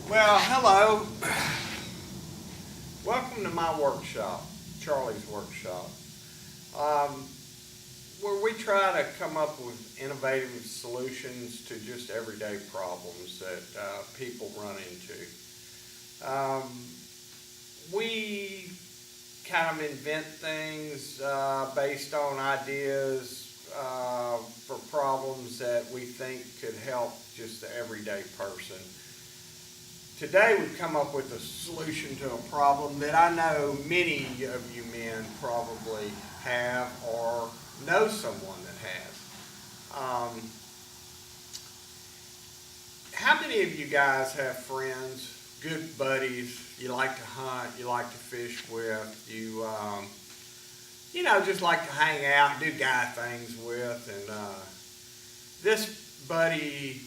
Well, hello. Welcome to my workshop, Charlie's workshop, um, where we try to come up with innovative solutions to just everyday problems that people run into. Um, we kind of invent things based on ideas for problems that we think could help just the everyday person. Today we've come up with a solution to a problem that I know many of you men probably have or know someone that has. How many of you guys have friends, good buddies, you like to hunt, you like to fish with, just like to hang out and do guy things with, and this buddy,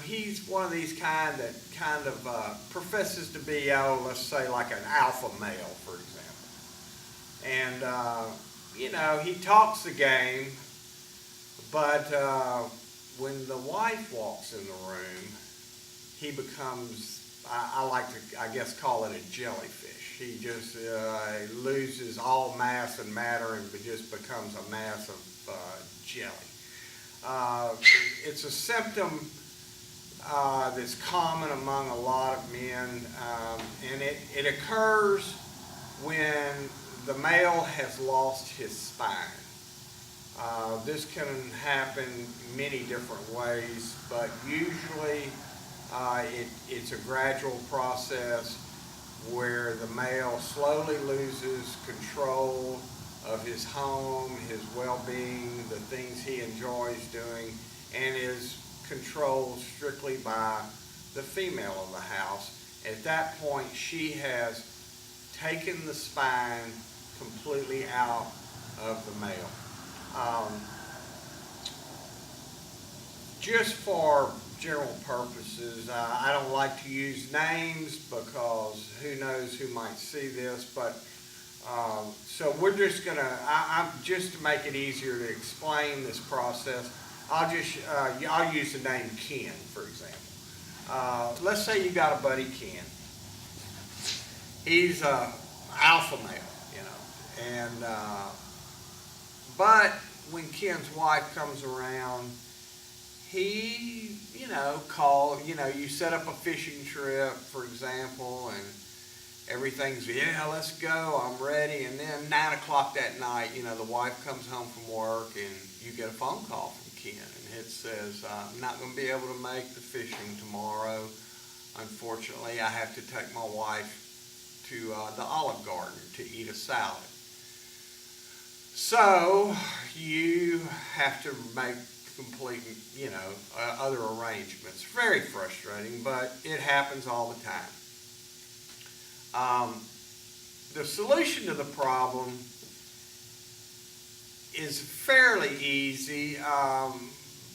he's one of these that kind of professes to be, let's say like an alpha male, for example. And, he talks the game, but when the wife walks in the room, he becomes, I like to, I guess, call it a jellyfish. He just loses all mass and matter and just becomes a mass of jelly. It's a symptom that's common among a lot of men, and it occurs when the male has lost his spine. This can happen many different ways, but usually it's a gradual process where the male slowly loses control of his home, his well-being, the things he enjoys doing, and is controlled strictly by the female of the house. At that point, she has taken the spine completely out of the male. Just for general purposes, I don't like to use names because who knows who might see this, but so we're just gonna, just to make it easier to explain this process, I'll use the name Ken, for example. Let's say you got a buddy Ken. He's a alpha male, and but when Ken's wife comes around, he, you set up a fishing trip, for example, and everything's, yeah, let's go, I'm ready. And then 9 o'clock that night, the wife comes home from work and you get a phone call from Ken. And it says, I'm not going to be able to make the fishing tomorrow. Unfortunately, I have to take my wife to the Olive Garden to eat a salad. So you have to make complete, other arrangements. Very frustrating, but it happens all the time. The solution to the problem is fairly easy,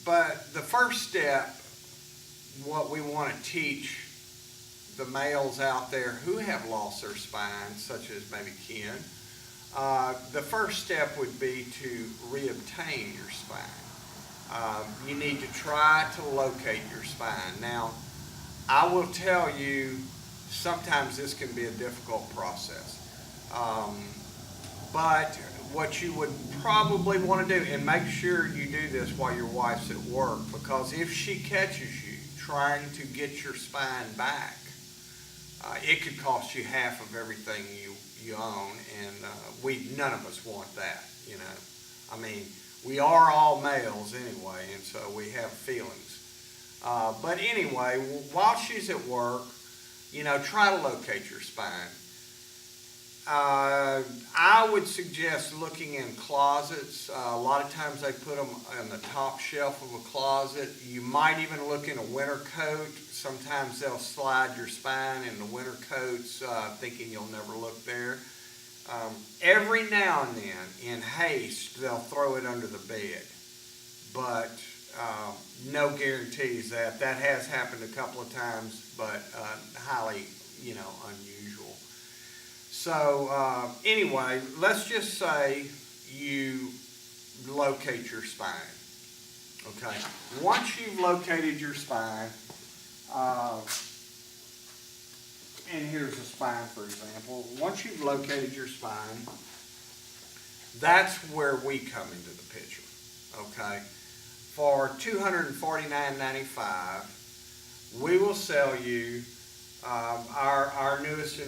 but the first step, what we want to teach the males out there who have lost their spine, such as maybe Ken, the first step would be to reobtain your spine. You need to try to locate your spine. Now, I will tell you, sometimes this can be a difficult process. But what you would probably want to do, and make sure you do this while your wife's at work, because if she catches you trying to get your spine back, it could cost you half of everything you own, and none of us want that, I mean, we are all males anyway, and so we have feelings. But anyway, while she's at work, try to locate your spine. I would suggest looking in closets. A lot of times they put them on the top shelf of a closet. You might even look in a winter coat. Sometimes they'll slide your spine in the winter coats, thinking you'll never look there. Every now and then, in haste, they'll throw it under the bed. But no guarantees that. That has happened a couple of times, but highly, unusual. So anyway, let's just say you locate your spine. Okay. Once you've located your spine, and here's the spine, for example. Once you've located your spine, that's where we come into the picture, okay? For $249.95, we will sell you our newest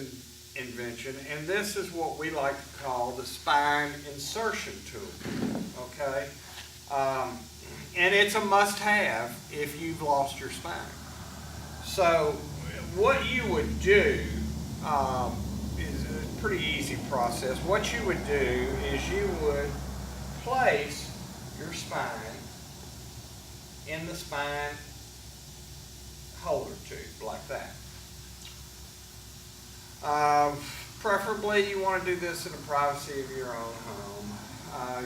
invention, and this is what we like to call the spine insertion tool, okay? And it's a must-have if you've lost your spine. So what you would do is a pretty easy process. What you would do is you would place your spine in the spine holder tube like that. Preferably you want to do this in the privacy of your own home.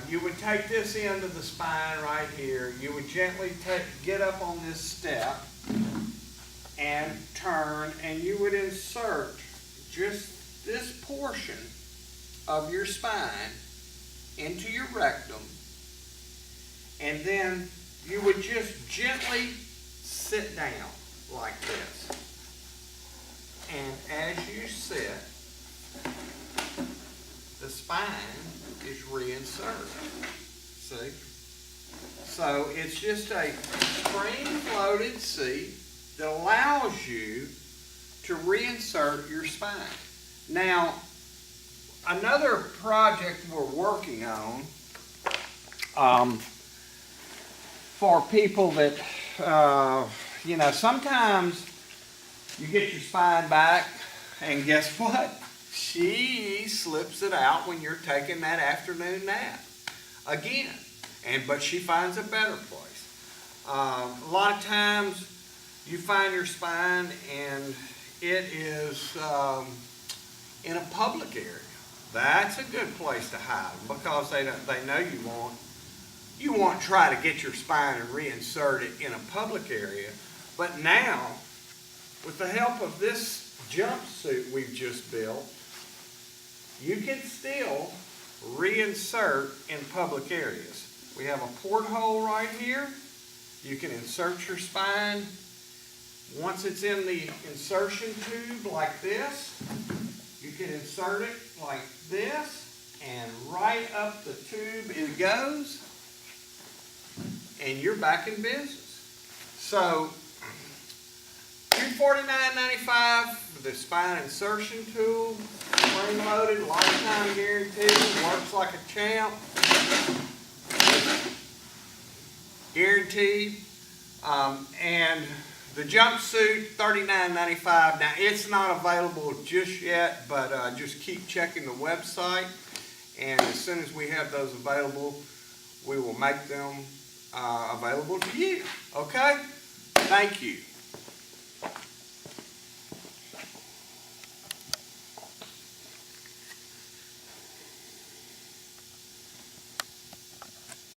You would take this end of the spine right here. You would gently get up on this step and turn, and you would insert just this portion of your spine into your rectum, and then you would just gently sit down like this. And as you sit, the spine is reinserted. See? So it's just a spring-loaded seat that allows you to reinsert your spine. Now, another project we're working on for people that, sometimes you get your spine back, and guess what? She slips it out when you're taking that afternoon nap again, but she finds a better place. A lot of times you find your spine and it is in a public area. That's a good place to hide them because they know you won't try to get your spine and reinsert it in a public area. But now, with the help of this jumpsuit we've just built, you can still reinsert in public areas. We have a porthole right here. You can insert your spine. Once it's in the insertion tube like this, you can insert it like this, and right up the tube it goes, and you're back in business. So, $249.95 for the spine insertion tool, spring-loaded, lifetime guarantee, works like a champ, guaranteed, and the jumpsuit, $39.95. Now, it's not available just yet, but just keep checking the website, and as soon as we have those available, we will make them available to you. Okay? Thank you.